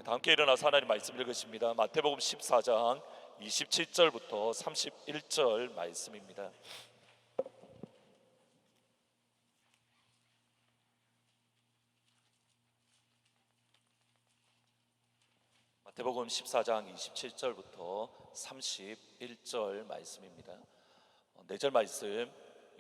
다 함께 일어나서 하나님 말씀 읽으십니다. 마태복음 14장 27절부터 31절 말씀입니다. 마태복음 14장 27절부터 31절 말씀입니다. 4절 말씀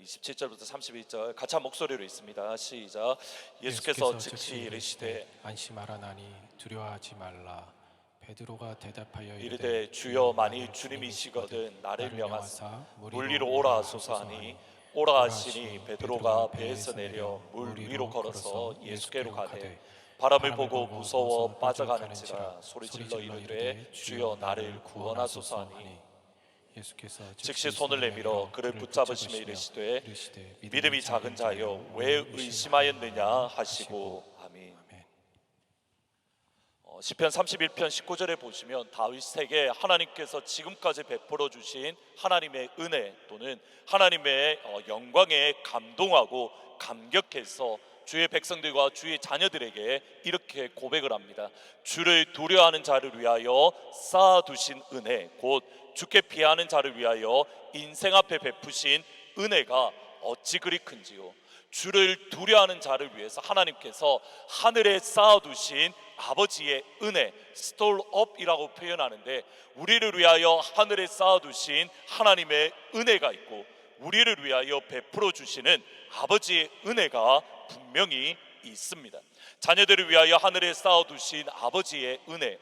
27절부터 31절 같이 한 목소리로 있습니다. 시작. 예수께서 즉시 이르시되 안심하라나니 두려워하지 말라. 베드로가 대답하여 이르되 주여 만일 주님이시거든 나를 명하사 물 위로 오라 하소서 하니 오라 하시니 베드로가 배에서 내려 물 위로 걸어서 예수께로 가되 바람을 보고 무서워 빠져가는지라 소리질러 이르되 주여 나를 구원하소서 하니 즉시 손을 내밀어 그를 붙잡으시며 이르시되 믿음이 작은 자여 왜 의심하였느냐 하시고 아멘. 시편 31편 19절에 보시면 다윗에게 하나님께서 지금까지 베풀어 주신 하나님의 은혜 또는 하나님의 영광에 감동하고 감격해서 주의 백성들과 주의 자녀들에게 이렇게 고백을 합니다. 주를 두려워하는 자를 위하여 쌓아두신 은혜, 곧 주께 피하는 자를 위하여 인생 앞에 베푸신 은혜가 어찌 그리 큰지요. 주를 두려워하는 자를 위해서 하나님께서 하늘에 쌓아두신 아버지의 은혜, store up이라고 표현하는데, 우리를 위하여 하늘에 쌓아두신 하나님의 은혜가 있고 우리를 위하여 베풀어 주시는 아버지의 은혜가 분명히 있습니다. 자녀들을 위하여 하늘에 쌓아두신 아버지의 은혜,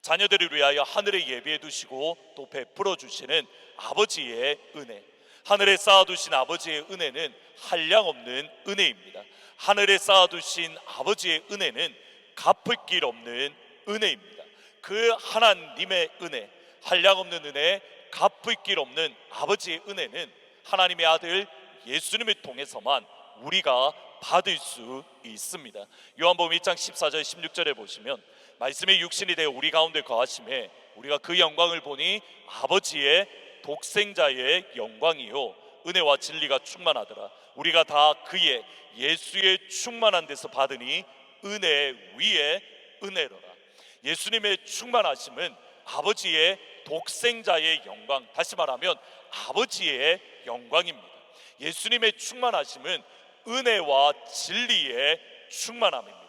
자녀들을 위하여 하늘에 예비해 두시고 또 베풀어 주시는 아버지의 은혜, 하늘에 쌓아두신 아버지의 은혜는 한량없는 은혜입니다. 하늘에 쌓아두신 아버지의 은혜는 갚을 길 없는 은혜입니다. 그 하나님의 은혜, 한량없는 은혜, 갚을 길 없는 아버지의 은혜는 하나님의 아들 예수님을 통해서만 우리가 받을 수 있습니다. 요한복음 1장 14절 16절에 보시면 말씀의 육신이 되어 우리 가운데 거하심에 우리가 그 영광을 보니 아버지의 독생자의 영광이요 은혜와 진리가 충만하더라. 우리가 다 그의 예수의 충만한 데서 받으니 은혜 위에 은혜로라. 예수님의 충만하심은 아버지의 독생자의 영광, 다시 말하면 아버지의 영광입니다. 예수님의 충만하심은 은혜와 진리의 충만함입니다.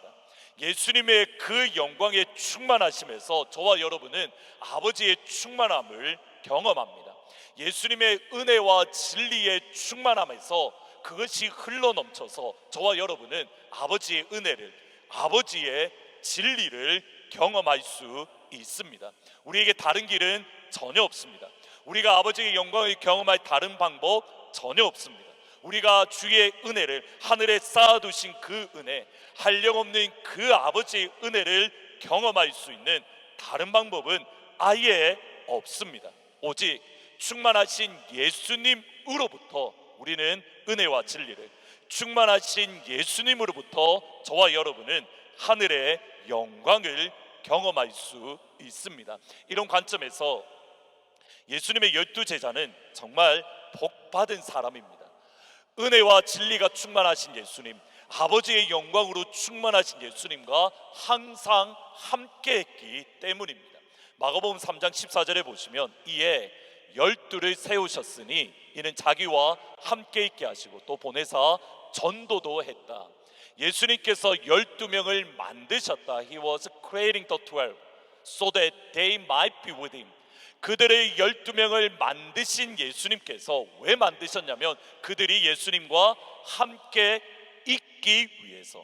예수님의 그 영광의 충만하심에서 저와 여러분은 아버지의 충만함을 경험합니다. 예수님의 은혜와 진리의 충만함에서 그것이 흘러넘쳐서 저와 여러분은 아버지의 은혜를, 아버지의 진리를 경험할 수 있습니다. 우리에게 다른 길은 전혀 없습니다. 우리가 아버지의 영광을 경험할 다른 방법 전혀 없습니다. 우리가 주의 은혜를, 하늘에 쌓아두신 그 은혜, 한량없는 그 아버지의 은혜를 경험할 수 있는 다른 방법은 아예 없습니다. 오직 충만하신 예수님으로부터 우리는 은혜와 진리를, 충만하신 예수님으로부터 저와 여러분은 하늘의 영광을 경험할 수 있습니다. 이런 관점에서 예수님의 12제자는 정말 복받은 사람입니다. 은혜와 진리가 충만하신 예수님, 아버지의 영광으로 충만하신 예수님과 항상 함께했기 때문입니다. 마가복음 3장 14절에 보시면 이에 12를 세우셨으니 이는 자기와 함께 있게 하시고 또 보내사 전도도 했다. 예수님께서 12명을 만드셨다. He was creating the 12 so that they might be with him. 그들의 12명을 만드신 예수님께서 왜 만드셨냐면 그들이 예수님과 함께 있기 위해서.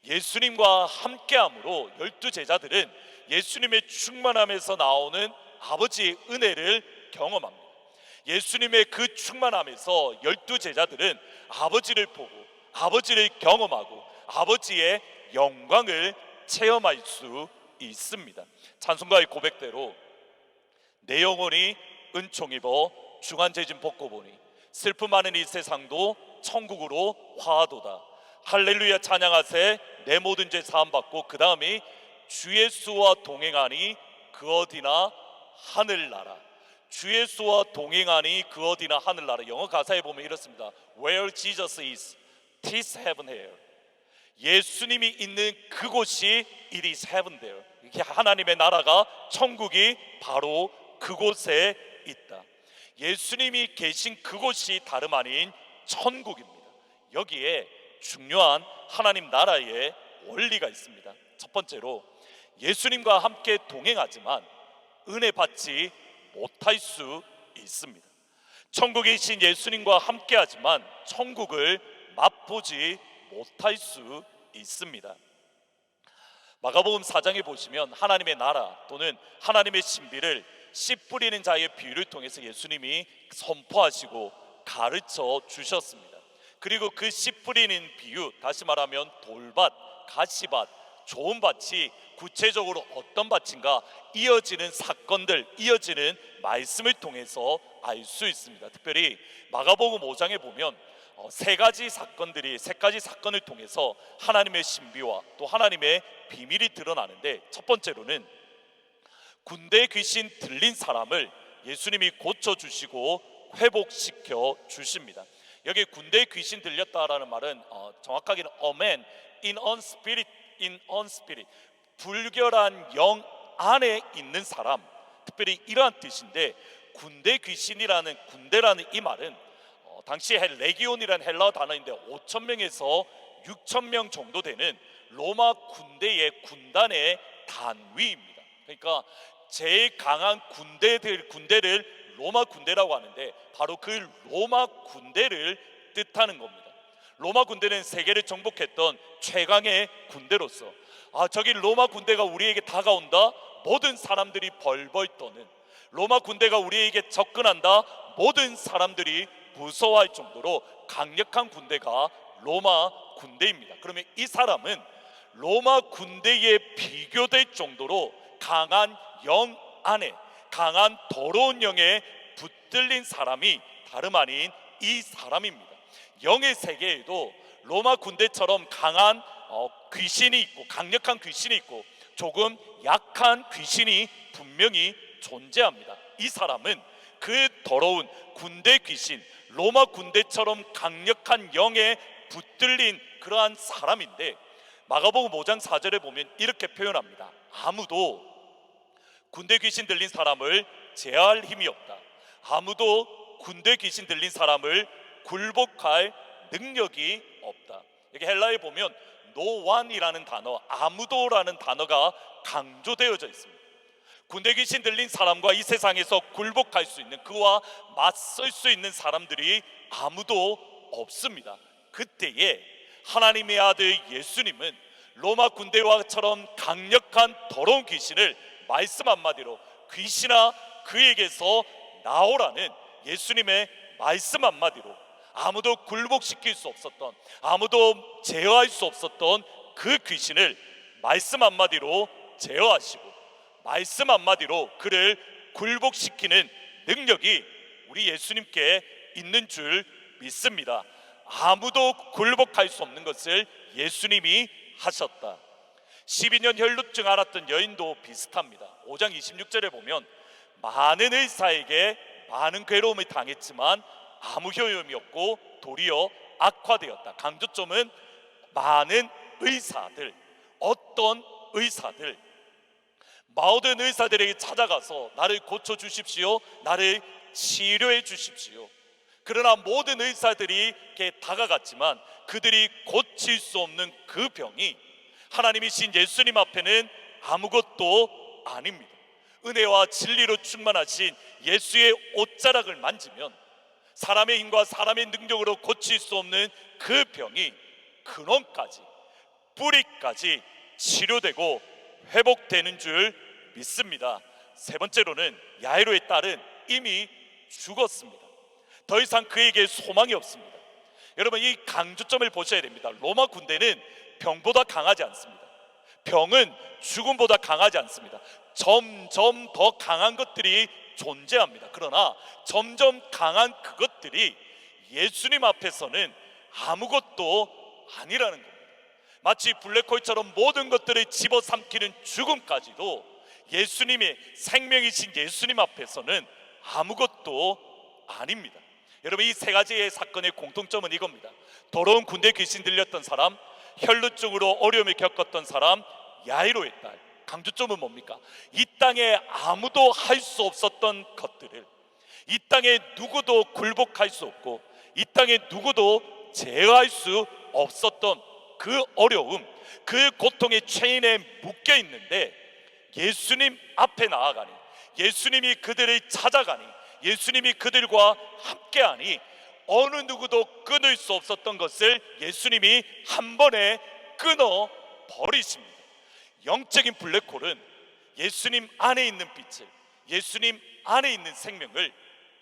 예수님과 함께함으로 12제자들은 예수님의 충만함에서 나오는 아버지의 은혜를 경험합니다. 예수님의 그 충만함에서 12제자들은 아버지를 보고 아버지를 경험하고 아버지의 영광을 체험할 수 있습니다. 찬송가의 고백대로 내 영혼이 은총 입어 중한죄짐 벗고 보니 슬픔 많은 이 세상도 천국으로 화하도다. 할렐루야 찬양하세 내 모든 죄 사함 받고 그 다음이 주 예수와 동행하니 그 어디나 하늘나라. 주 예수와 동행하니 그 어디나 하늘나라. 영어 가사에 보면 이렇습니다. Where Jesus is, 'tis heaven here. 예수님이 있는 그곳이 it is heaven there. 이게 하나님의 나라가, 천국이 바로 그곳에 있다. 예수님이 계신 그곳이 다름 아닌 천국입니다. 여기에 중요한 하나님 나라의 원리가 있습니다. 첫 번째로, 예수님과 함께 동행하지만 은혜 받지 못할 수 있습니다. 천국에 계신 예수님과 함께 하지만 천국을 맛보지 못할 수 있습니다. 마가복음 4장에 보시면 하나님의 나라 또는 하나님의 신비를 씨 뿌리는 자의 비유를 통해서 예수님이 선포하시고 가르쳐 주셨습니다. 그리고 그 씨 뿌리는 비유, 다시 말하면 돌밭, 가시밭, 좋은 밭이 구체적으로 어떤 밭인가 이어지는 사건들, 이어지는 말씀을 통해서 알 수 있습니다. 특별히 마가복음 5장에 보면 세 가지 사건을 통해서 하나님의 신비와 또 하나님의 비밀이 드러나는데, 첫 번째로는 군대 귀신 들린 사람을 예수님이 고쳐주시고 회복시켜 주십니다. 여기 군대 귀신 들렸다라는 말은 정확하게는 a man in unspirit, 불결한 영 안에 있는 사람, 특별히 이러한 뜻인데, 군대라는 이 말은 당시 레기온이라는 헬라어 단어인데 5,000명에서 6,000명 정도 되는 로마 군대의 군단의 단위입니다. 그러니까 제일 강한 군대를 로마 군대라고 하는데, 바로 그 로마 군대를 뜻하는 겁니다. 로마 군대는 세계를 정복했던 최강의 군대로서, 저기 로마 군대가 우리에게 다가온다, 모든 사람들이 벌벌 떠는, 로마 군대가 우리에게 접근한다, 모든 사람들이 무서워할 정도로 강력한 군대가 로마 군대입니다. 그러면 이 사람은 로마 군대에 비교될 정도로 강한 영 안에, 강한 더러운 영에 붙들린 사람이 다름 아닌 이 사람입니다. 영의 세계에도 로마 군대처럼 강한 귀신이 있고, 강력한 귀신이 있고, 조금 약한 귀신이 분명히 존재합니다. 이 사람은 그 더러운 군대 귀신, 로마 군대처럼 강력한 영에 붙들린 그러한 사람인데, 마가복음 5장 4절에 보면 이렇게 표현합니다. 아무도 군대 귀신 들린 사람을 제어할 힘이 없다. 아무도 군대 귀신 들린 사람을 굴복할 능력이 없다. 여기 헬라에 보면 no one이라는 단어, 아무도라는 단어가 강조되어져 있습니다. 군대 귀신 들린 사람과 이 세상에서 굴복할 수 있는, 그와 맞설 수 있는 사람들이 아무도 없습니다. 그때에 하나님의 아들 예수님은 로마 군대와처럼 강력한 더러운 귀신을 말씀 한마디로, 귀신아 그에게서 나오라는 예수님의 말씀 한마디로, 아무도 굴복시킬 수 없었던, 아무도 제어할 수 없었던 그 귀신을 말씀 한마디로 제어하시고, 말씀 한마디로 그를 굴복시키는 능력이 우리 예수님께 있는 줄 믿습니다. 아무도 굴복할 수 없는 것을 예수님이 하셨다. 12년 혈루증 앓았던 여인도 비슷합니다. 5장 26절에 보면 많은 의사에게 많은 괴로움을 당했지만 아무 효용이 없고 도리어 악화되었다. 강조점은 많은 의사들, 어떤 의사들, 모든 의사들에게 찾아가서 나를 고쳐주십시오, 나를 치료해 주십시오. 그러나 모든 의사들이 이렇게 다가갔지만 그들이 고칠 수 없는 그 병이 하나님이신 예수님 앞에는 아무것도 아닙니다. 은혜와 진리로 충만하신 예수의 옷자락을 만지면 사람의 힘과 사람의 능력으로 고칠 수 없는 그 병이 근원까지, 뿌리까지 치료되고 회복되는 줄 믿습니다. 세 번째로는 야이로의 딸은 이미 죽었습니다. 더 이상 그에게 소망이 없습니다. 여러분, 이 강조점을 보셔야 됩니다. 로마 군대는 병보다 강하지 않습니다. 병은 죽음보다 강하지 않습니다. 점점 더 강한 것들이 존재합니다. 그러나 점점 강한 그것들이 예수님 앞에서는 아무것도 아니라는 겁니다. 마치 블랙홀처럼 모든 것들을 집어삼키는 죽음까지도 예수님의 생명이신 예수님 앞에서는 아무것도 아닙니다. 여러분, 이 세 가지의 사건의 공통점은 이겁니다. 더러운 군대 귀신 들렸던 사람, 혈루증으로 어려움을 겪었던 사람 야이로의 딸. 강조점은 뭡니까? 이 땅에 아무도 할 수 없었던 것들을, 이 땅에 누구도 굴복할 수 없고 이 땅에 누구도 제어할 수 없었던 그 어려움, 그 고통의 체인에 묶여 있는데 예수님 앞에 나아가니, 예수님이 그들을 찾아가니, 예수님이 그들과 함께하니 어느 누구도 끊을 수 없었던 것을 예수님이 한 번에 끊어 버리십니다. 영적인 블랙홀은 예수님 안에 있는 빛을, 예수님 안에 있는 생명을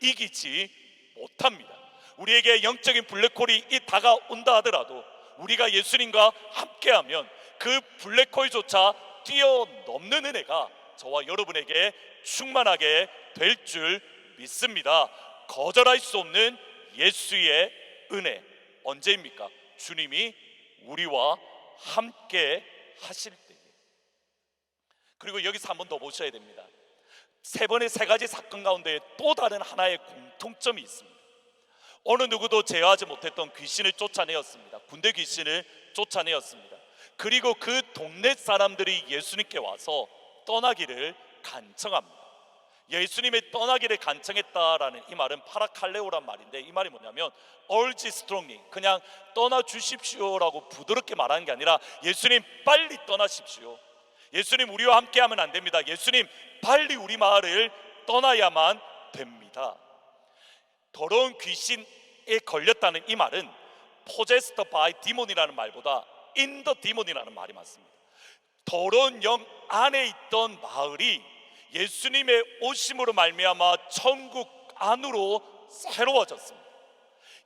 이기지 못합니다. 우리에게 영적인 블랙홀이 다가온다 하더라도 우리가 예수님과 함께하면 그 블랙홀조차 뛰어넘는 은혜가 저와 여러분에게 충만하게 될 줄 믿습니다. 거절할 수 없는 예수의 은혜. 언제입니까? 주님이 우리와 함께 하실 때. 그리고 여기서 한 번 더 보셔야 됩니다. 세 번의 세 가지 사건 가운데 또 다른 하나의 공통점이 있습니다. 어느 누구도 제어하지 못했던 귀신을 쫓아내었습니다. 군대 귀신을 쫓아내었습니다. 그리고 그 동네 사람들이 예수님께 와서 떠나기를 간청합니다. 예수님의 떠나기를 간청했다라는 이 말은 파라칼레오란 말인데, 이 말이 뭐냐면 urge strongly, 그냥 떠나 주십시오라고 부드럽게 말하는 게 아니라 예수님 빨리 떠나십시오. 예수님 우리와 함께하면 안 됩니다. 예수님 빨리 우리 마을을 떠나야만 됩니다. 더러운 귀신에 걸렸다는 이 말은 possessed by demon이라는 말보다 in the demon이라는 말이 맞습니다. 더러운 영 안에 있던 마을이 예수님의 오심으로 말미암아 천국 안으로 새로워졌습니다.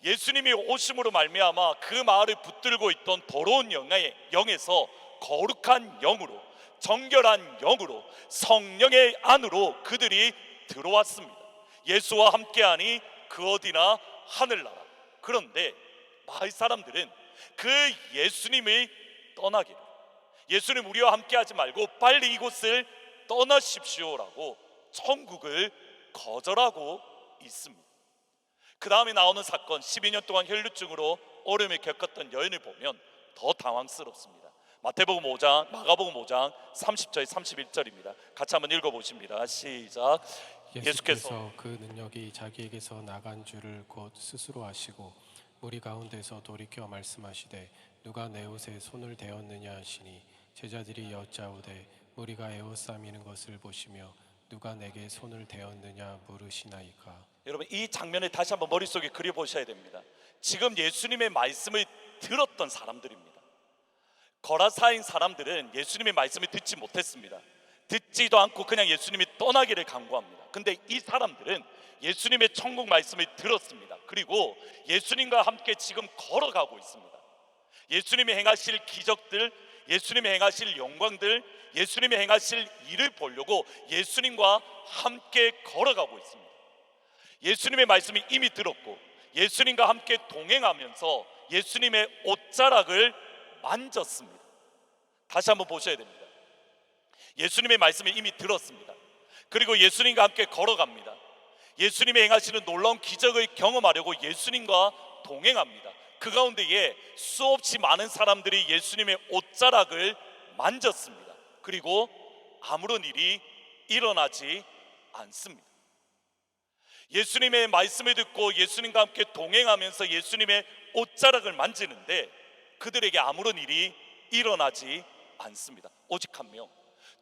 예수님이 오심으로 말미암아 그 마을을 붙들고 있던 더러운 영에서 거룩한 영으로, 정결한 영으로, 성령의 안으로 그들이 들어왔습니다. 예수와 함께하니 그 어디나 하늘나라. 그런데 마을 사람들은 그 예수님을 떠나기를, 예수님 우리와 함께하지 말고 빨리 이곳을 떠나십시오라고 천국을 거절하고 있습니다. 그 다음에 나오는 사건, 12년 동안 혈루증으로 어려움을 겪었던 여인을 보면 더 당황스럽습니다. 마태복음 5장, 마가복음 5장 30절 31절입니다. 같이 한번 읽어보십니다. 시작. 예수께서 그 능력이 자기에게서 나간 줄을 곧 스스로 아시고 무리 가운데서 돌이켜 말씀하시되 누가 내 옷에 손을 대었느냐 하시니 제자들이 여짜오되 우리가 에워싸미는 것을 보시며 누가 내게 손을 대었느냐 물으시나이까. 여러분, 이 장면을 다시 한번 머릿속에 그려보셔야 됩니다. 지금 예수님의 말씀을 들었던 사람들입니다. 거라사인 사람들은 예수님의 말씀을 듣지 못했습니다. 듣지도 않고 그냥 예수님이 떠나기를 간구합니다. 근데 이 사람들은 예수님의 천국 말씀을 들었습니다. 그리고 예수님과 함께 지금 걸어가고 있습니다. 예수님이 행하실 기적들, 예수님이 행하실 영광들, 예수님이 행하실 일을 보려고 예수님과 함께 걸어가고 있습니다. 예수님의 말씀이 이미 들었고 예수님과 함께 동행하면서 예수님의 옷자락을 만졌습니다. 다시 한번 보셔야 됩니다. 예수님의 말씀을 이미 들었습니다. 그리고 예수님과 함께 걸어갑니다. 예수님이 행하시는 놀라운 기적을 경험하려고 예수님과 동행합니다. 그 가운데에 수없이 많은 사람들이 예수님의 옷자락을 만졌습니다. 그리고 아무런 일이 일어나지 않습니다. 예수님의 말씀을 듣고 예수님과 함께 동행하면서 예수님의 옷자락을 만지는데 그들에게 아무런 일이 일어나지 않습니다. 오직 한 명,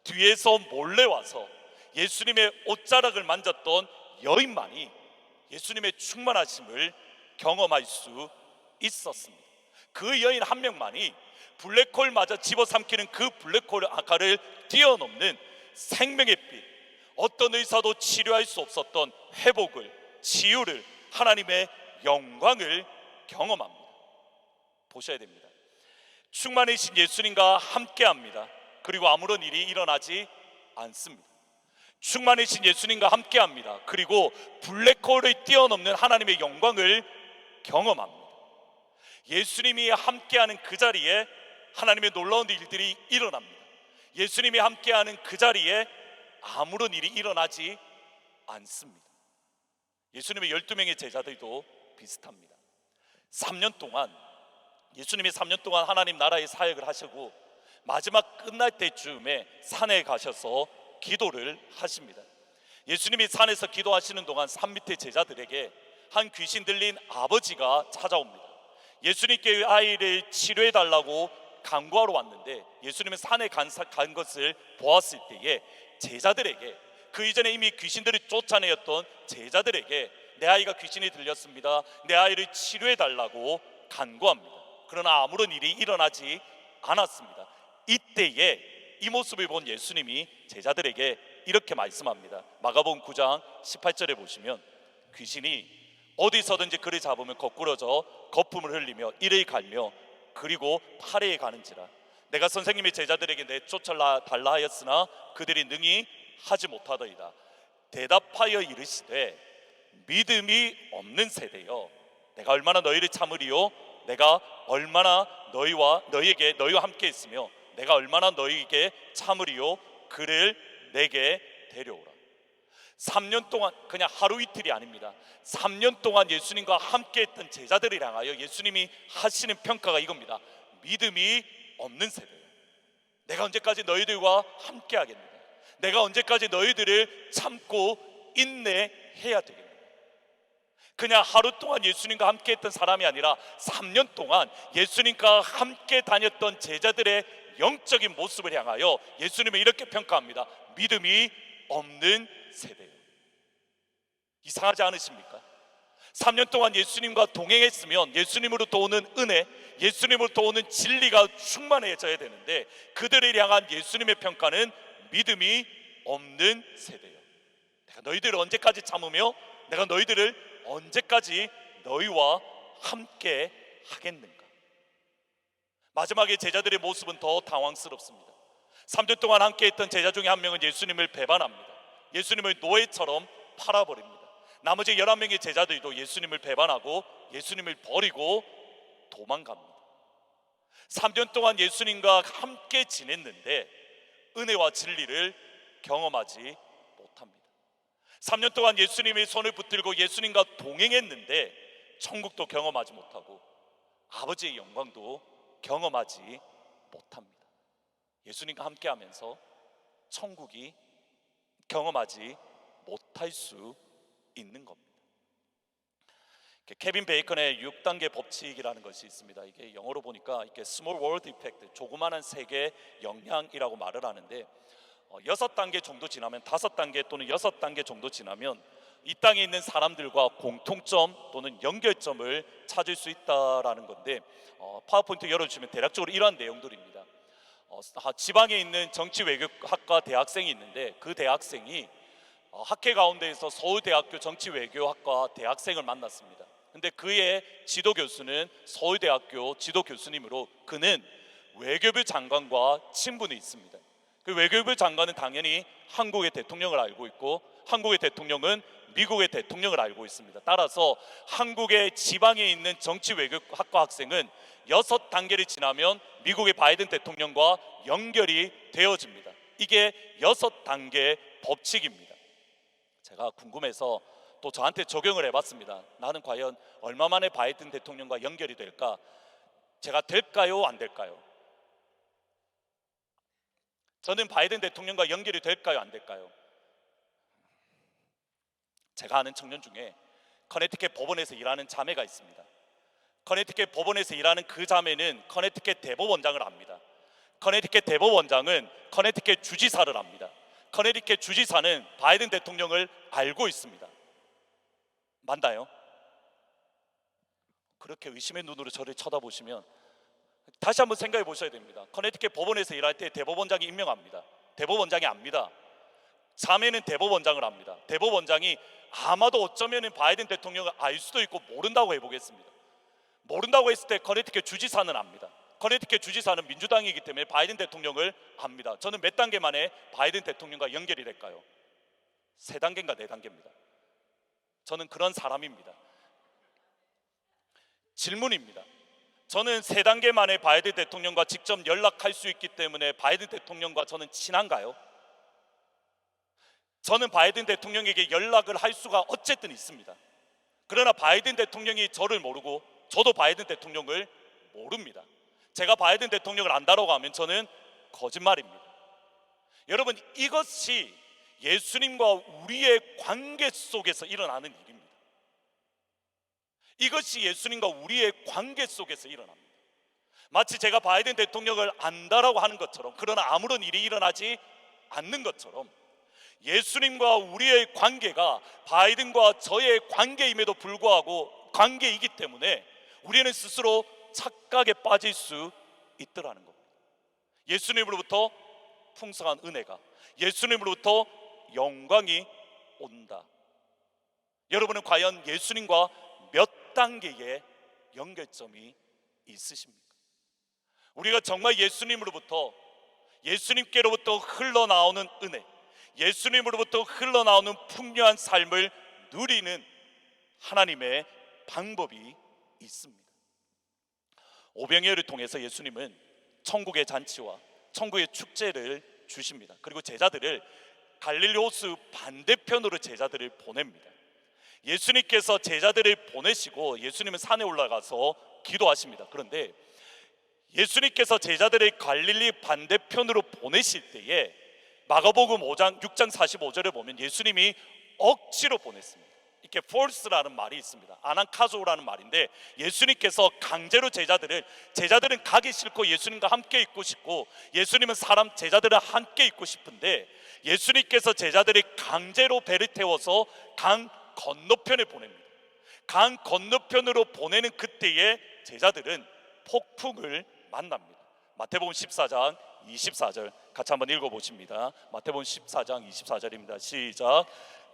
뒤에서 몰래 와서 예수님의 옷자락을 만졌던 여인만이 예수님의 충만하심을 경험할 수 있었습니다. 그 여인 한 명만이 블랙홀마저 집어삼키는 그 블랙홀 아까를 뛰어넘는 생명의 빛, 어떤 의사도 치료할 수 없었던 회복을, 치유를, 하나님의 영광을 경험합니다. 보셔야 됩니다. 충만하신 예수님과 함께합니다. 그리고 아무런 일이 일어나지 않습니다. 충만하신 예수님과 함께합니다. 그리고 블랙홀을 뛰어넘는 하나님의 영광을 경험합니다. 예수님이 함께하는 그 자리에 하나님의 놀라운 일들이 일어납니다. 예수님이 함께하는 그 자리에 아무런 일이 일어나지 않습니다. 예수님의 12명의 제자들도 비슷합니다. 3년 동안 예수님이 3년 동안 하나님 나라의 사역을 하시고 마지막 끝날 때쯤에 산에 가셔서 기도를 하십니다. 예수님이 산에서 기도하시는 동안 산 밑에 제자들에게 한 귀신 들린 아버지가 찾아옵니다. 예수님께 아이를 치료해 달라고 간구하러 왔는데 예수님은 산에 간 것을 보았을 때에 제자들에게, 그 이전에 이미 귀신들을 쫓아내었던 제자들에게 내 아이가 귀신이 들렸습니다, 내 아이를 치료해 달라고 간구합니다. 그러나 아무런 일이 일어나지 않았습니다. 이때에 이 모습을 본 예수님이 제자들에게 이렇게 말씀합니다. 마가복음 9장 18절에 보시면 귀신이 어디서든지 그를 잡으면 거꾸러져 거품을 흘리며 이를 갈며 그리고 파래에 가는지라. 내가 선생님의 제자들에게 내쫓아 달라 하였으나 그들이 능히 하지 못하더이다. 대답하여 이르시되 믿음이 없는 세대여, 내가 얼마나 너희를 참으리요, 내가 얼마나 너희와 함께 있으며 내가 얼마나 너희에게 참으리요, 그를 내게 데려오라. 3년 동안, 그냥 하루 이틀이 아닙니다. 3년 동안 예수님과 함께 했던 제자들을 향하여 예수님이 하시는 평가가 이겁니다. 믿음이 없는 세대예요. 내가 언제까지 너희들과 함께 하겠느냐, 내가 언제까지 너희들을 참고 인내해야 되겠느냐. 그냥 하루 동안 예수님과 함께 했던 사람이 아니라 3년 동안 예수님과 함께 다녔던 제자들의 영적인 모습을 향하여 예수님은 이렇게 평가합니다. 믿음이 없는 세대예요. 이상하지 않으십니까? 3년 동안 예수님과 동행했으면 예수님으로부터 오는 은혜, 예수님으로부터 오는 진리가 충만해져야 되는데 그들을 향한 예수님의 평가는 믿음이 없는 세대예요. 내가 너희들을 언제까지 참으며 내가 너희들을 언제까지 너희와 함께 하겠는가. 마지막에 제자들의 모습은 더 당황스럽습니다. 3년 동안 함께 했던 제자 중에 한 명은 예수님을 배반합니다. 예수님을 노예처럼 팔아버립니다. 나머지 11명의 제자들도 예수님을 배반하고 예수님을 버리고 도망갑니다. 3년 동안 예수님과 함께 지냈는데 은혜와 진리를 경험하지 못합니다. 3년 동안 예수님의 손을 붙들고 예수님과 동행했는데 천국도 경험하지 못하고 아버지의 영광도 경험하지 못합니다. 예수님과 함께하면서 천국이 경험하지 못할 수 있는 겁니다. 케빈 베이컨의 6단계 법칙이라는 것이 있습니다. 이게 영어로 보니까 이게 Small World Effect, 조그마한 세계 영향이라고 말을 하는데 6단계 정도 지나면, 5단계 또는 6단계 정도 지나면 이 땅에 있는 사람들과 공통점 또는 연결점을 찾을 수 있다라는 건데 파워포인트 열어주시면 대략적으로 이러한 내용들입니다. 지방에 있는 정치외교학과 대학생이 있는데 그 대학생이 학회 가운데에서 서울대학교 정치외교학과 대학생을 만났습니다. 근데 그의 지도 교수는 서울대학교 지도 교수님으로 그는 외교부 장관과 친분이 있습니다. 그 외교부 장관은 당연히 한국의 대통령을 알고 있고 한국의 대통령은 미국의 대통령을 알고 있습니다. 따라서 한국의 지방에 있는 정치외교학과 학생은 6단계를 지나면 미국의 바이든 대통령과 연결이 되어집니다. 이게 6단계 법칙입니다. 제가 궁금해서 또 저한테 적용을 해봤습니다. 나는 과연 얼마 만에 바이든 대통령과 연결이 될까? 제가 될까요? 안 될까요? 저는 바이든 대통령과 연결이 될까요? 안 될까요? 제가 아는 청년 중에 커네티켓 법원에서 일하는 자매가 있습니다. 커네티켓 법원에서 일하는 그 자매는 커네티켓 대법원장을 압니다. 커네티켓 대법원장은 커네티켓 주지사를 압니다. 커네티켓 주지사는 바이든 대통령을 알고 있습니다. 맞나요? 그렇게 의심의 눈으로 저를 쳐다보시면 다시 한번 생각해 보셔야 됩니다. 커네티켓 법원에서 일할 때 대법원장이 임명합니다. 대법원장이 압니다. 자매는 대법원장을 압니다. 대법원장이 아마도 어쩌면 바이든 대통령을 알 수도 있고 모른다고 해보겠습니다. 모른다고 했을 때 커네티켓 주지사는 압니다. 커네티켓 주지사는 민주당이기 때문에 바이든 대통령을 압니다. 저는 몇 단계 만에 바이든 대통령과 연결이 될까요? 3단계인가 4단계입니다. 저는 그런 사람입니다. 질문입니다. 저는 3단계 만에 바이든 대통령과 직접 연락할 수 있기 때문에 바이든 대통령과 저는 친한가요? 저는 바이든 대통령에게 연락을 할 수가 어쨌든 있습니다. 그러나 바이든 대통령이 저를 모르고 저도 바이든 대통령을 모릅니다. 제가 바이든 대통령을 안다라고 하면 저는 거짓말입니다. 여러분, 이것이 예수님과 우리의 관계 속에서 일어나는 일입니다. 이것이 예수님과 우리의 관계 속에서 일어납니다. 마치 제가 바이든 대통령을 안다라고 하는 것처럼, 그러나 아무런 일이 일어나지 않는 것처럼 예수님과 우리의 관계가 바이든과 저의 관계임에도 불구하고 관계이기 때문에 우리는 스스로 착각에 빠질 수 있더라는 겁니다. 예수님으로부터 풍성한 은혜가, 예수님으로부터 영광이 온다. 여러분은 과연 예수님과 몇 단계의 연결점이 있으십니까? 우리가 정말 예수님께로부터 흘러나오는 은혜, 예수님으로부터 흘러나오는 풍요한 삶을 누리는 하나님의 방법이 있습니다. 오병이어를 통해서 예수님은 천국의 잔치와 천국의 축제를 주십니다. 그리고 제자들을 갈릴리 호수 반대편으로 제자들을 보냅니다. 예수님께서 제자들을 보내시고 예수님은 산에 올라가서 기도하십니다. 그런데 예수님께서 제자들을 갈릴리 반대편으로 보내실 때에 마가복음 6장 45절을 보면 예수님이 억지로 보냈습니다. 이렇게 force라는 말이 있습니다. 아난카조라는 말인데, 예수님께서 강제로 제자들은 가기 싫고 예수님과 함께 있고 싶고, 예수님은 제자들은 함께 있고 싶은데 예수님께서 제자들이 강제로 배를 태워서 강 건너편에 보냅니다. 강 건너편으로 보내는 그때에 제자들은 폭풍을 만납니다. 마태복음 14장 24절 같이 한번 읽어보십니다. 마태복음 14장 24절입니다. 시작.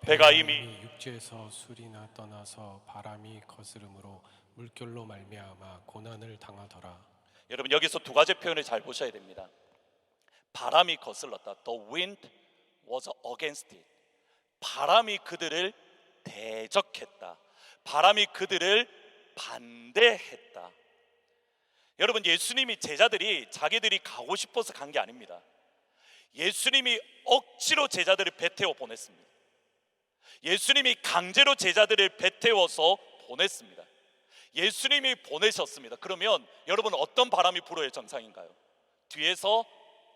배가 이미 육지에서 술이나 떠나서 바람이 거스름으로 물결로 말미암아 고난을 당하더라. 여러분, 여기서 두 가지 표현을 잘 보셔야 됩니다. 바람이 거슬렀다. The wind was against it. 바람이 그들을 대적했다. 바람이 그들을 반대했다. 여러분, 예수님이 제자들이 자기들이 가고 싶어서 간 게 아닙니다. 예수님이 억지로 제자들을 배태워 보냈습니다. 예수님이 강제로 제자들을 배태워서 보냈습니다. 예수님이 보내셨습니다. 그러면 여러분, 어떤 바람이 불어야 정상인가요? 뒤에서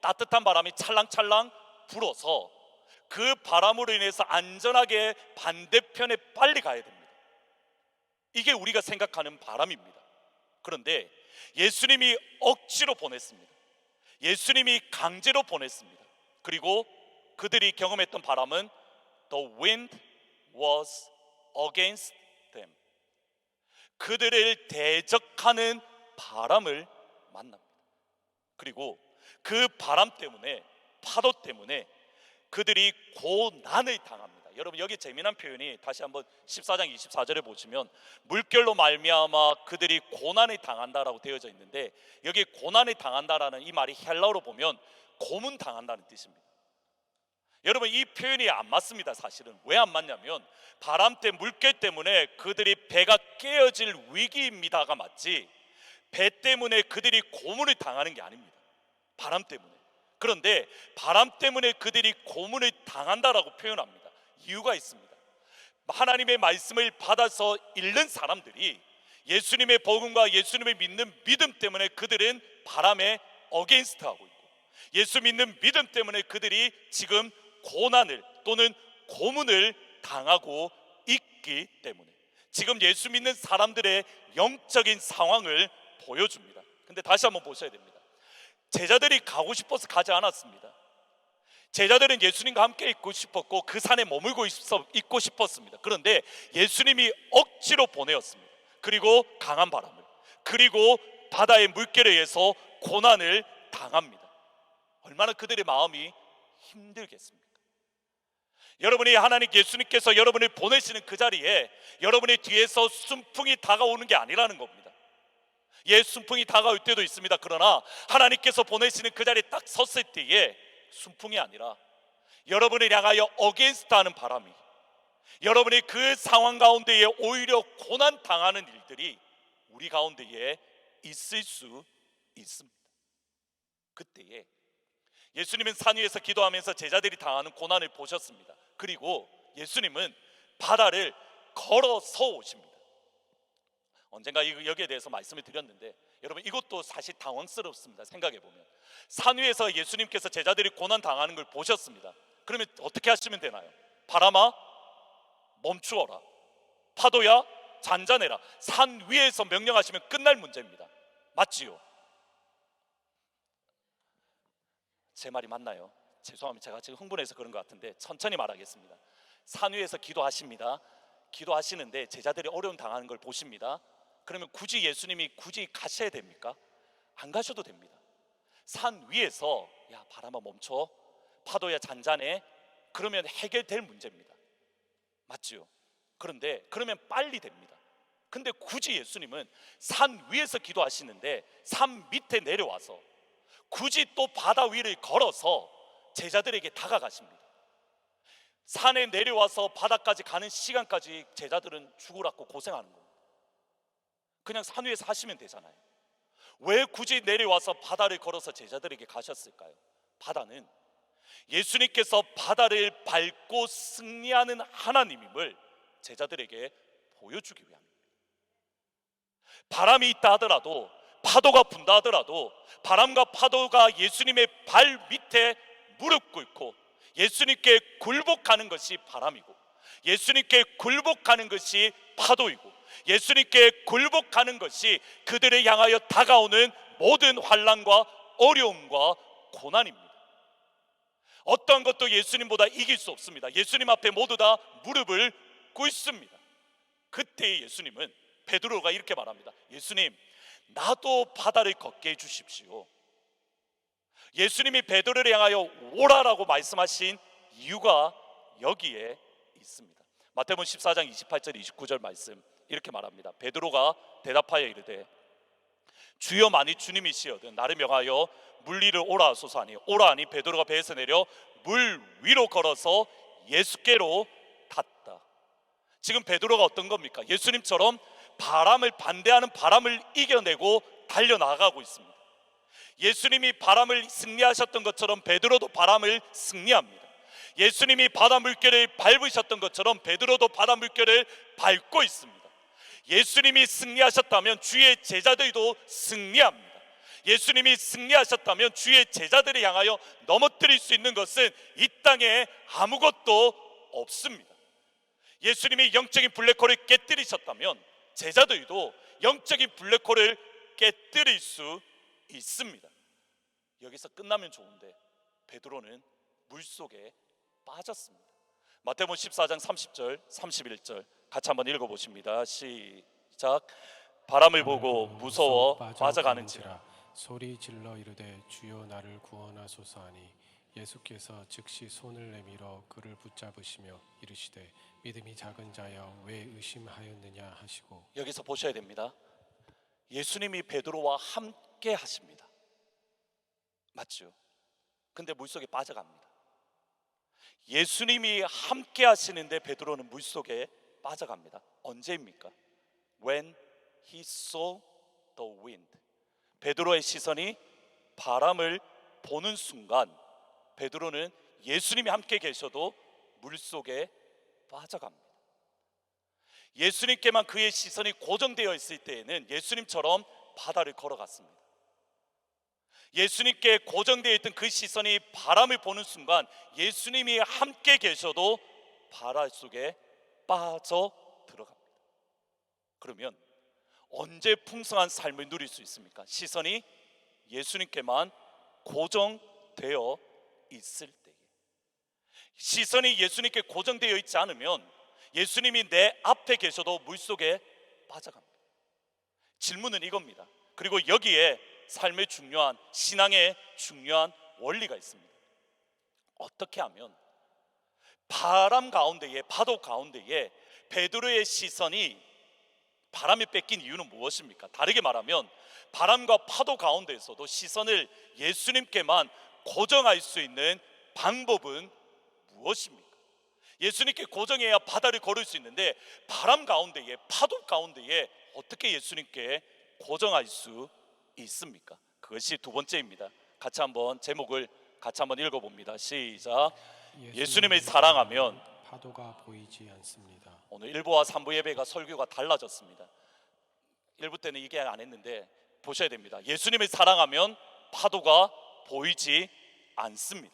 따뜻한 바람이 찰랑찰랑 불어서 그 바람으로 인해서 안전하게 반대편에 빨리 가야 됩니다. 이게 우리가 생각하는 바람입니다. 그런데 예수님이 억지로 보냈습니다. 예수님이 강제로 보냈습니다. 그리고 그들이 경험했던 바람은 The wind was against them. 그들을 대적하는 바람을 만납니다. 그리고 그 바람 때문에, 파도 때문에 그들이 고난을 당합니다. 여러분, 여기 재미난 표현이 다시 한번 14장 24절에 보시면 물결로 말미암아 그들이 고난을 당한다라고 되어져 있는데, 여기 고난을 당한다라는 이 말이 헬라어로 보면 고문 당한다는 뜻입니다. 여러분, 이 표현이 안 맞습니다. 사실은 왜 안 맞냐면 바람 때 물결 때문에 그들이 배가 깨어질 위기입니다가 맞지, 배 때문에 그들이 고문을 당하는 게 아닙니다. 바람 때문에. 그런데 바람 때문에 그들이 고문을 당한다라고 표현합니다. 이유가 있습니다. 하나님의 말씀을 받아서 읽는 사람들이 예수님의 복음과 예수님을 믿는 믿음 때문에 그들은 바람에 어게인스트하고 있고, 예수 믿는 믿음 때문에 그들이 지금 고난을 또는 고문을 당하고 있기 때문에 지금 예수 믿는 사람들의 영적인 상황을 보여줍니다. 근데 다시 한번 보셔야 됩니다. 제자들이 가고 싶어서 가지 않았습니다. 제자들은 예수님과 함께 있고 싶었고 그 산에 머물고 있고 싶었습니다. 그런데 예수님이 억지로 보내었습니다. 그리고 강한 바람을, 그리고 바다의 물결에 의해서 고난을 당합니다. 얼마나 그들의 마음이 힘들겠습니까? 여러분이 예수님께서 여러분을 보내시는 그 자리에 여러분의 뒤에서 순풍이 다가오는 게 아니라는 겁니다. 예, 순풍이 다가올 때도 있습니다. 그러나 하나님께서 보내시는 그 자리에 딱 섰을 때에 순풍이 아니라 여러분을 향하여 어게인스트하는 바람이, 여러분이 그 상황 가운데에 오히려 고난 당하는 일들이 우리 가운데에 있을 수 있습니다. 그때에 예수님은 산 위에서 기도하면서 제자들이 당하는 고난을 보셨습니다. 그리고 예수님은 바다를 걸어서 오십니다. 언젠가 여기에 대해서 말씀을 드렸는데, 여러분 이것도 사실 당황스럽습니다. 생각해 보면 산 위에서 예수님께서 제자들이 고난 당하는 걸 보셨습니다. 그러면 어떻게 하시면 되나요? 바람아 멈추어라, 파도야 잔잔해라. 산 위에서 명령하시면 끝날 문제입니다. 맞지요? 제 말이 맞나요? 죄송합니다. 제가 지금 흥분해서 그런 것 같은데 천천히 말하겠습니다. 산 위에서 기도하십니다. 기도하시는데 제자들이 어려움 당하는 걸 보십니다. 그러면 굳이 예수님이 굳이 가셔야 됩니까? 안 가셔도 됩니다. 산 위에서 야 바람아 멈춰, 파도야 잔잔해, 그러면 해결될 문제입니다. 맞지요? 그런데 그러면 빨리 됩니다. 근데 굳이 예수님은 산 위에서 기도하시는데 산 밑에 내려와서 굳이 또 바다 위를 걸어서 제자들에게 다가가십니다. 산에 내려와서 바다까지 가는 시간까지 제자들은 죽으라고 고생하는 겁니다. 그냥 산 위에서 하시면 되잖아요. 왜 굳이 내려와서 바다를 걸어서 제자들에게 가셨을까요? 바다는 예수님께서 바다를 밟고 승리하는 하나님임을 제자들에게 보여주기 위함입니다. 바람이 있다 하더라도, 파도가 분다 하더라도 바람과 파도가 예수님의 발 밑에 무릎 꿇고 예수님께 굴복하는 것이 바람이고, 예수님께 굴복하는 것이 파도이고, 예수님께 굴복하는 것이 그들을 향하여 다가오는 모든 환난과 어려움과 고난입니다. 어떠한 것도 예수님보다 이길 수 없습니다. 예수님 앞에 모두 다 무릎을 꿇습니다. 그때 예수님은, 베드로가 이렇게 말합니다. 예수님, 나도 바다를 걷게 해주십시오. 예수님이 베드로를 향하여 오라라고 말씀하신 이유가 여기에 있습니다. 마태복음 14장 28절 29절 말씀 이렇게 말합니다. 베드로가 대답하여 이르되 주여 만일 주님이시여든 나를 명하여 물 위를 오라 하소서 하니, 오라 하니 베드로가 배에서 내려 물 위로 걸어서 예수께로 닿다. 지금 베드로가 어떤 겁니까? 예수님처럼 바람을 반대하는 바람을 이겨내고 달려나가고 있습니다. 예수님이 바람을 승리하셨던 것처럼 베드로도 바람을 승리합니다. 예수님이 바다 물결을 밟으셨던 것처럼 베드로도 바다 물결을 밟고 있습니다. 예수님이 승리하셨다면 주의 제자들도 승리합니다. 예수님이 승리하셨다면 주의 제자들을 향하여 넘어뜨릴 수 있는 것은 이 땅에 아무것도 없습니다. 예수님이 영적인 블랙홀을 깨뜨리셨다면 제자들도 영적인 블랙홀을 깨뜨릴 수 있습니다. 여기서 끝나면 좋은데 베드로는 물속에 빠졌습니다. 마태복음 14장 30절 31절 같이 한번 읽어보십니다. 시작. 바람을 보고 무서워 빠져가는지라 소리 질러 이르되 주여 나를 구원하소서 하니 예수께서 즉시 손을 내밀어 그를 붙잡으시며 이르시되 믿음이 작은 자여 왜 의심하였느냐 하시고. 여기서 보셔야 됩니다. 예수님이 베드로와 함께 하십니다. 맞죠? 근데 물속에 빠져갑니다. 예수님이 함께 하시는데 베드로는 물속에 빠져갑니다. 언제입니까? When he saw the wind. 베드로의 시선이 바람을 보는 순간 베드로는 예수님이 함께 계셔도 물속에 빠져갑니다. 예수님께만 그의 시선이 고정되어 있을 때에는 예수님처럼 바다를 걸어갔습니다. 예수님께 고정되어 있던 그 시선이 바람을 보는 순간 예수님이 함께 계셔도 바다 속에 빠져 들어갑니다. 그러면 언제 풍성한 삶을 누릴 수 있습니까? 시선이 예수님께만 고정되어 있을 때에. 시선이 예수님께 고정되어 있지 않으면 예수님이 내 앞에 계셔도 물속에 빠져갑니다. 질문은 이겁니다. 그리고 여기에 삶의 중요한, 신앙의 중요한 원리가 있습니다. 어떻게 하면 바람 가운데에, 파도 가운데에 베드로의 시선이 바람에 뺏긴 이유는 무엇입니까? 다르게 말하면 바람과 파도 가운데에서도 시선을 예수님께만 고정할 수 있는 방법은 무엇입니까? 예수님께 고정해야 바다를 걸을 수 있는데 바람 가운데에, 파도 가운데에 어떻게 예수님께 고정할 수 있습니까? 그것이 두 번째입니다. 같이 한번 제목을 같이 한번 읽어봅니다. 시작. 예수님을 사랑하면 파도가 보이지 않습니다. 오늘 1부와 3부 예배가 설교가 달라졌습니다. 1부 때는 이게 안 했는데 보셔야 됩니다. 예수님을 사랑하면 파도가 보이지 않습니다.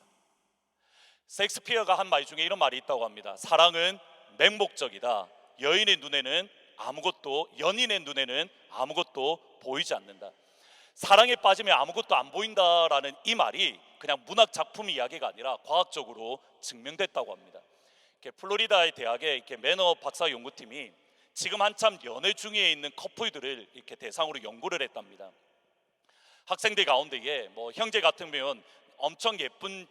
셰익스피어가 한 말 중에 이런 말이 있다고 합니다. 사랑은 맹목적이다. 연인의 눈에는 아무것도 보이지 않는다. 사랑에 빠지면 아무것도 안 보인다라는 이 말이 그냥 문학 작품 이야기가 아니라 과학적으로 증명됐다고 합니다. 플로리다의 대학의 매너 박사 연구팀이 지금 한참 연애 중에 있는 커플들을 이렇게 대상으로 연구를 했답니다. 학생들 가운데에 뭐 형제 같으면 엄청 예쁜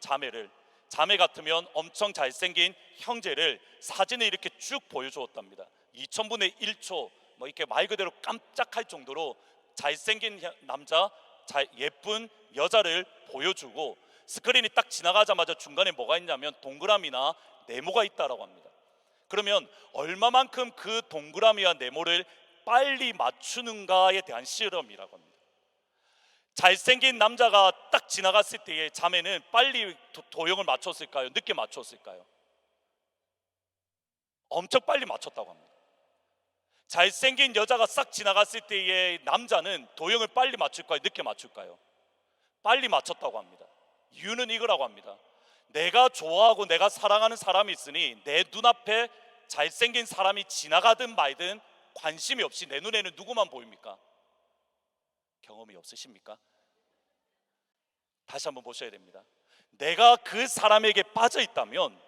자매 같으면 엄청 잘생긴 형제를 사진을 이렇게 쭉 보여주었답니다. 2000분의 1초 뭐 이렇게 말 그대로 깜짝할 정도로 잘생긴 남자, 예쁜 여자를 보여주고 스크린이 딱 지나가자마자 중간에 뭐가 있냐면 동그라미나 네모가 있다라고 합니다. 그러면 얼마만큼 그 동그라미와 네모를 빨리 맞추는가에 대한 실험이라고 합니다. 잘생긴 남자가 딱 지나갔을 때의 자매는 빨리 도형을 맞췄을까요? 늦게 맞췄을까요? 엄청 빨리 맞췄다고 합니다. 잘생긴 여자가 싹 지나갔을 때의 남자는 도형을 빨리 맞출까요? 늦게 맞출까요? 빨리 맞췄다고 합니다. 이유는 이거라고 합니다. 내가 좋아하고 내가 사랑하는 사람이 있으니 내 눈앞에 잘생긴 사람이 지나가든 말든 관심이 없이 내 눈에는 누구만 보입니까? 경험이 없으십니까? 다시 한번 보셔야 됩니다. 내가 그 사람에게 빠져 있다면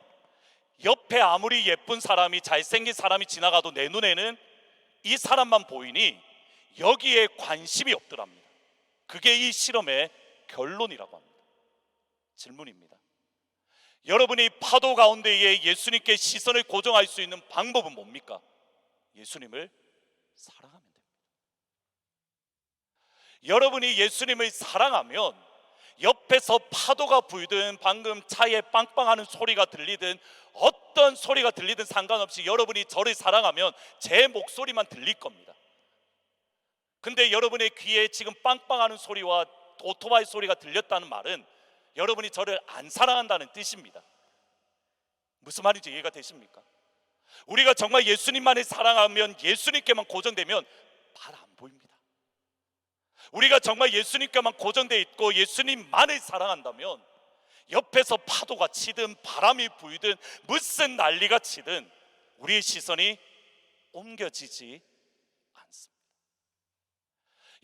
옆에 아무리 예쁜 사람이 잘생긴 사람이 지나가도 내 눈에는 이 사람만 보이니 여기에 관심이 없더랍니다. 그게 이 실험의 결론이라고 합니다. 질문입니다. 여러분이 파도 가운데에 예수님께 시선을 고정할 수 있는 방법은 뭡니까? 예수님을 사랑하면 됩니다. 여러분이 예수님을 사랑하면 옆에서 파도가 불든 방금 차에 빵빵하는 소리가 들리든 어떤 소리가 들리든 상관없이 여러분이 저를 사랑하면 제 목소리만 들릴 겁니다. 근데 여러분의 귀에 지금 빵빵하는 소리와 오토바이 소리가 들렸다는 말은 여러분이 저를 안 사랑한다는 뜻입니다. 무슨 말인지 이해가 되십니까? 우리가 정말 예수님만을 사랑하면 예수님께만 고정되면 발 안 보입니다. 우리가 정말 예수님께만 고정되어 있고 예수님만을 사랑한다면 옆에서 파도가 치든 바람이 불든 무슨 난리가 치든 우리의 시선이 옮겨지지 않습니다.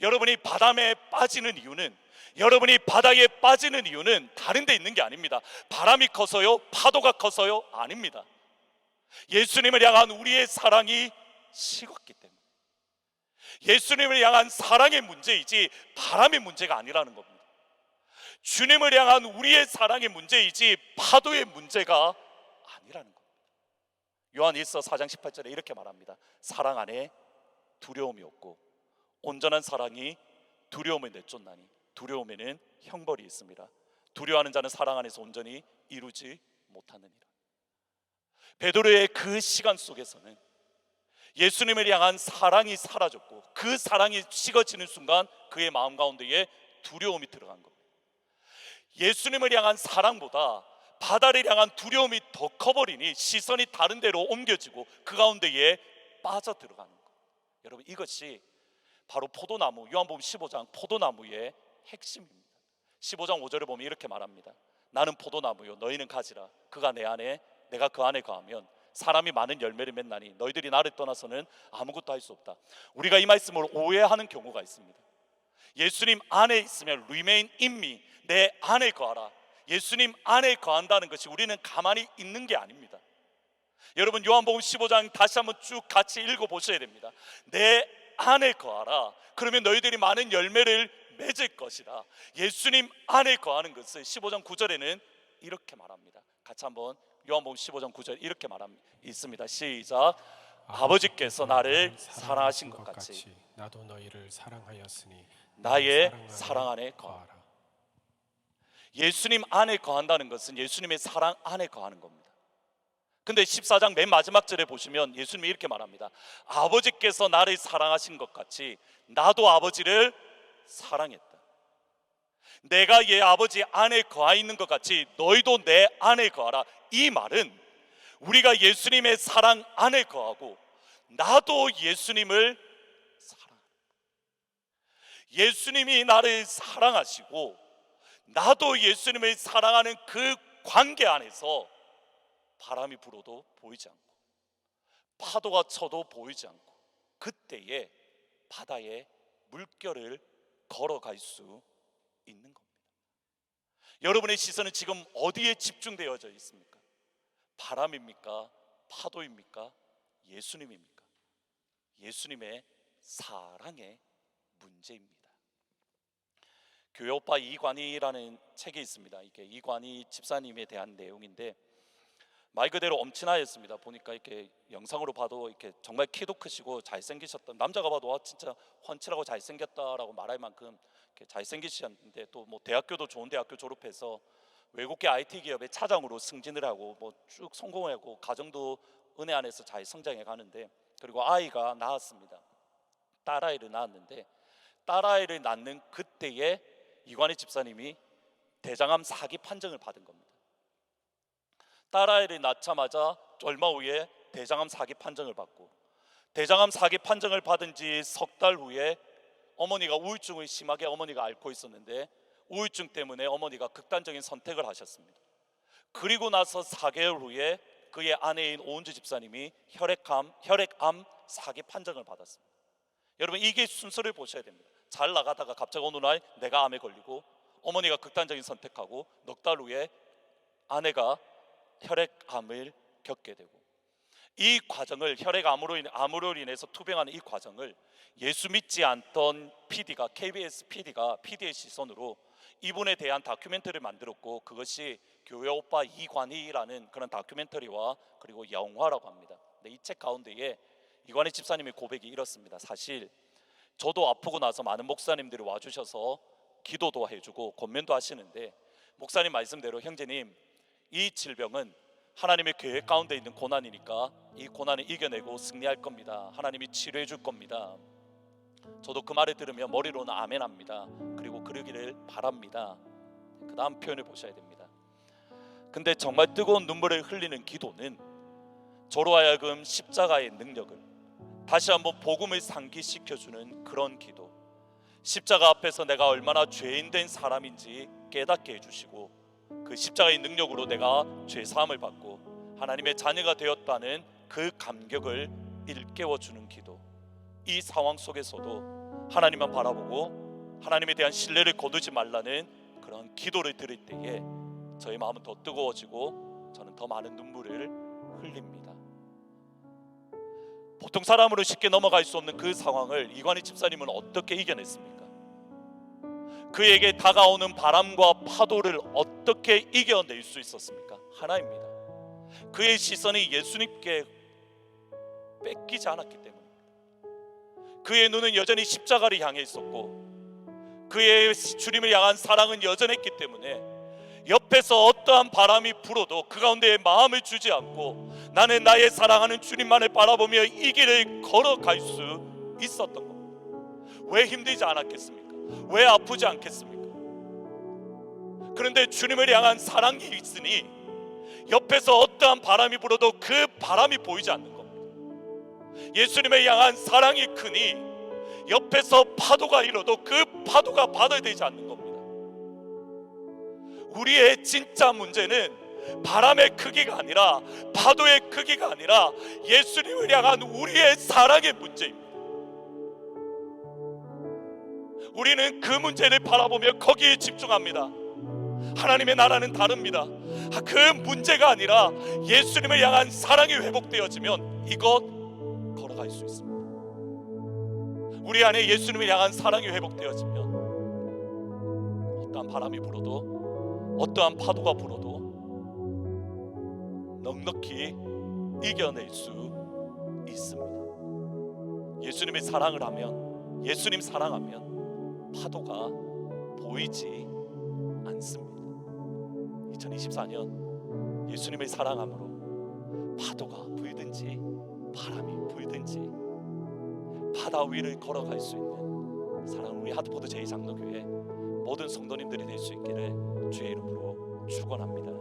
여러분이 바다에 빠지는 이유는 여러분이 바다에 빠지는 이유는 다른 데 있는 게 아닙니다. 바람이 커서요? 파도가 커서요? 아닙니다. 예수님을 향한 우리의 사랑이 식었기 때문에 예수님을 향한 사랑의 문제이지 바람의 문제가 아니라는 겁니다. 주님을 향한 우리의 사랑의 문제이지 파도의 문제가 아니라는 겁니다. 요한일서 4장 18절에 이렇게 말합니다. 사랑 안에 두려움이 없고 온전한 사랑이 두려움을 내쫓나니 두려움에는 형벌이 있습니다. 두려워하는 자는 사랑 안에서 온전히 이루지 못하느니라. 베드로의 그 시간 속에서는 예수님을 향한 사랑이 사라졌고 그 사랑이 식어지는 순간 그의 마음 가운데에 두려움이 들어간 겁니다. 예수님을 향한 사랑보다 바다를 향한 두려움이 더 커버리니 시선이 다른 데로 옮겨지고 그 가운데에 빠져들어가는 것. 여러분 이것이 바로 포도나무, 요한복음 15장 포도나무의 핵심입니다. 15장 5절을 보면 이렇게 말합니다. 나는 포도나무요 너희는 가지라. 그가 내 안에 내가 그 안에 거하면 사람이 많은 열매를 맺나니 너희들이 나를 떠나서는 아무것도 할 수 없다. 우리가 이 말씀을 오해하는 경우가 있습니다. 예수님 안에 있으면 remain in me, 내 안에 거하라. 예수님 안에 거한다는 것이 우리는 가만히 있는 게 아닙니다. 여러분 요한복음 15장 다시 한번 쭉 같이 읽어보셔야 됩니다. 내 안에 거하라. 그러면 너희들이 많은 열매를 맺을 것이라. 예수님 안에 거하는 것을 15장 9절에는 이렇게 말합니다. 같이 한번 요한복음 15장 9절 이렇게 말합니다. 있습니다. 시작. 아버지께서 나를 사랑하신 것 같이 나도 너희를 사랑하였으니 나의 사랑 안에 거하라. 예수님 안에 거한다는 것은 예수님의 사랑 안에 거하는 겁니다. 근데 14장 맨 마지막 절에 보시면 예수님이 이렇게 말합니다. 아버지께서 나를 사랑하신 것 같이 나도 아버지를 사랑했다. 내가 얘 아버지 안에 거하 있는 것 같이 너희도 내 안에 거하라. 이 말은 우리가 예수님의 사랑 안에 거하고 나도 예수님을 사랑하는, 예수님이 나를 사랑하시고 나도 예수님을 사랑하는 그 관계 안에서 바람이 불어도 보이지 않고 파도가 쳐도 보이지 않고 그때에 바다에 물결을 걸어갈 수 있는 겁니다. 여러분의 시선은 지금 어디에 집중되어져 있습니까? 바람입니까? 파도입니까? 예수님입니까? 예수님의 사랑의 문제입니다. 교회 오빠 이관희라는 책이 있습니다. 이게 이관희 집사님에 대한 내용인데 말 그대로 엄친아였습니다. 보니까 이렇게 영상으로 봐도 이렇게 정말 키도 크시고 잘생기셨던, 남자가 봐도 와 진짜 훤칠하고 잘생겼다라고 말할 만큼 이렇게 잘생기셨는데 또 뭐 대학교도 좋은 대학교 졸업해서 외국계 IT 기업의 차장으로 승진을 하고 뭐 쭉 성공하고 가정도 은혜 안에서 잘 성장해 가는데, 그리고 아이가 낳았습니다. 딸아이를 낳았는데 딸아이를 낳는 그때에 이관희 집사님이 대장암 4기 판정을 받은 겁니다. 딸아이를 낳자마자 얼마 후에 대장암 4기 판정을 받고, 대장암 4기 판정을 받은 지 석 달 후에 어머니가 우울증을 심하게 어머니가 앓고 있었는데 우울증 때문에 어머니가 극단적인 선택을 하셨습니다. 그리고 나서 4개월 후에 그의 아내인 오은주 집사님이 혈액암 4기 판정을 받았습니다. 여러분, 이게 순서를 보셔야 됩니다. 잘 나가다가 갑자기 어느 날 내가 암에 걸리고 어머니가 극단적인 선택하고 넉 달 후에 아내가 혈액암을 겪게 되고, 이 과정을 암으로 인해서 투병하는 이 과정을 예수 믿지 않던 PD가 KBS PD의 시선으로 이분에 대한 다큐멘터리를 만들었고, 그것이 교회 오빠 이관희라는 그런 다큐멘터리와 그리고 영화라고 합니다. 이 책 가운데에 이관희 집사님의 고백이 이렇습니다. 사실 저도 아프고 나서 많은 목사님들이 와주셔서 기도도 해주고 권면도 하시는데, 목사님 말씀대로 형제님, 이 질병은 하나님의 계획 가운데 있는 고난이니까 이 고난을 이겨내고 승리할 겁니다. 하나님이 치료해 줄 겁니다. 저도 그 말을 들으면 머리로는 아멘 합니다. 그리고 그러기를 바랍니다. 그 다음 표현을 보셔야 됩니다. 근데 정말 뜨거운 눈물을 흘리는 기도는 저로 하여금 십자가의 능력을 다시 한번 복음을 상기시켜주는 그런 기도, 십자가 앞에서 내가 얼마나 죄인된 사람인지 깨닫게 해주시고 그 십자가의 능력으로 내가 죄사함을 받고 하나님의 자녀가 되었다는 그 감격을 일깨워주는 기도, 이 상황 속에서도 하나님만 바라보고 하나님에 대한 신뢰를 거두지 말라는 그런 기도를 드릴 때에 저의 마음은 더 뜨거워지고 저는 더 많은 눈물을 흘립니다. 보통 사람으로 쉽게 넘어갈 수 없는 그 상황을 이관희 집사님은 어떻게 이겨냈습니까? 그에게 다가오는 바람과 파도를 어떻게 이겨낼 수 있었습니까? 하나입니다. 그의 시선이 예수님께 뺏기지 않았기 때문입니다. 그의 눈은 여전히 십자가를 향해 있었고 그의 주님을 향한 사랑은 여전했기 때문에 옆에서 어떠한 바람이 불어도 그 가운데 마음을 주지 않고 나는 나의 사랑하는 주님만을 바라보며 이 길을 걸어갈 수 있었던 겁니다. 왜 힘들지 않았겠습니까? 왜 아프지 않겠습니까? 그런데 주님을 향한 사랑이 있으니 옆에서 어떠한 바람이 불어도 그 바람이 보이지 않는 겁니다. 예수님을 향한 사랑이 크니 옆에서 파도가 일어도 그 파도가 받아들이지 않는 겁니다. 우리의 진짜 문제는 바람의 크기가 아니라 파도의 크기가 아니라 예수님을 향한 우리의 사랑의 문제입니다. 우리는 그 문제를 바라보며 거기에 집중합니다. 하나님의 나라는 다릅니다. 그 문제가 아니라 예수님을 향한 사랑이 회복되어지면 이것 걸어갈 수 있습니다. 우리 안에 예수님을 향한 사랑이 회복되어지면 어떠한 바람이 불어도 어떠한 파도가 불어도 넉넉히 이겨낼 수 있습니다. 예수님의 사랑을 하면, 예수님 사랑하면 파도가 보이지 않습니다. 2024년 예수님을 사랑함으로 파도가 불든지 바람이 불든지 바다 위를 걸어갈 수 있는 사랑, 우리 하트포드 제2장로교회 모든 성도님들이 될 수 있기를 주의 이름으로 축원합니다.